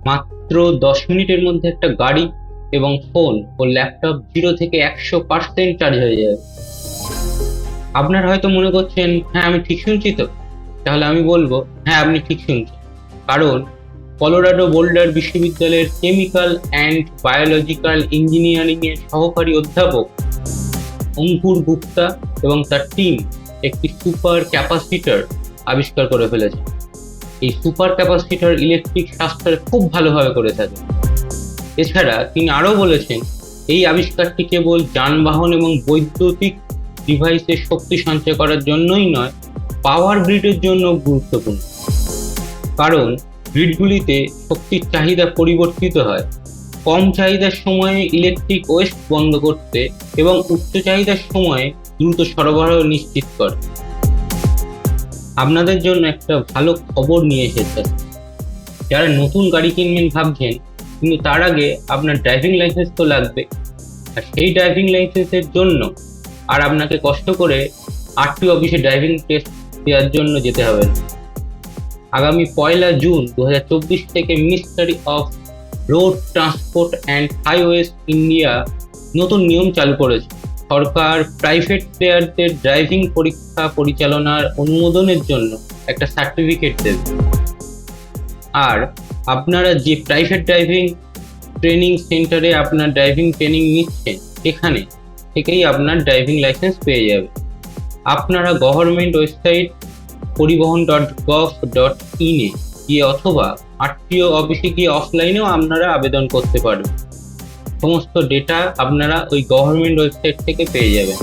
মাত্র 10 মিনিটের মধ্যে একটা গাড়ি এবং ফোন ও ল্যাপটপ 0 থেকে 100% চার্জ হয়ে যাবে। আপনারা হয়তো মনে করছেন, হ্যাঁ আমি ঠিক শুনছি তো? তাহলে আমি বলবো, হ্যাঁ আপনি ঠিক শুনছেন। কারণ কলোরাডো বোল্ডার বিশ্ববিদ্যালয়ের কেমিক্যাল অ্যান্ড বায়োলজিক্যাল ইঞ্জিনিয়ারিং এর সহকারী অধ্যাপক অঙ্কুর গুপ্তা এবং তার টিম একটি সুপার ক্যাপাসিটর আবিষ্কার করে ফেলেছে। এই সুপার ক্যাপাসিটর ইলেকট্রিক সাশ্রয় খুব ভালোভাবে করে থাকে। এছাড়া তিনি আরও বলেছেন, এই আবিষ্কারটি কেবল যানবাহন এবং বৈদ্যুতিক ডিভাইসে শক্তি সঞ্চয় করার জন্যই নয়, পাওয়ার গ্রিডের জন্য গুরুত্বপূর্ণ। কারণ গ্রিডগুলিতে শক্তির চাহিদা পরিবর্তিত হয় কম চাহিদার সময়ে ইলেকট্রিক ওয়েস্ট বন্ধ করতে এবং উচ্চ চাহিদার সময়ে দ্রুত সরবরাহ নিশ্চিত করে। আপনাদের জন্য একটা ভালো খবর নিয়ে এসেছে। যারা নতুন গাড়ি কিনবেন ভাবছেন, কিন্তু তার আগে আপনার ড্রাইভিং লাইসেন্স তো লাগবে। আর সেই ড্রাইভিং লাইসেন্সের জন্য আর আপনাকে কষ্ট করে আরটিও অফিসে ড্রাইভিং টেস্ট দেওয়ার জন্য যেতে হবে না। আগামী 1 জুন 2024 থেকে ministry of road transport and highways India নতুন নিয়ম চালু করেছে। সরকার প্রাইভেট প্লেয়ারদের ড্রাইভিং পরীক্ষা পরিচালনার অনুমোদনের জন্য একটা সার্টিফিকেট দেবে। আর আপনারা যে প্রাইভেট ড্রাইভিং ট্রেনিং সেন্টারে আপনার ড্রাইভিং ট্রেনিং নিচ্ছেন, সেখানে থেকেই আপনার ড্রাইভিং লাইসেন্স পেয়ে যাবে। আপনারা গভর্নমেন্ট ওয়েবসাইট poribohon.gov.in এ গিয়ে অথবা আরটিও অফিসে গিয়ে অফলাইনেও আপনারা আবেদন করতে পারবেন। সমস্ত ডেটা আপনারা ওই গভর্নমেন্ট ওয়েবসাইট থেকে পেয়ে যাবেন।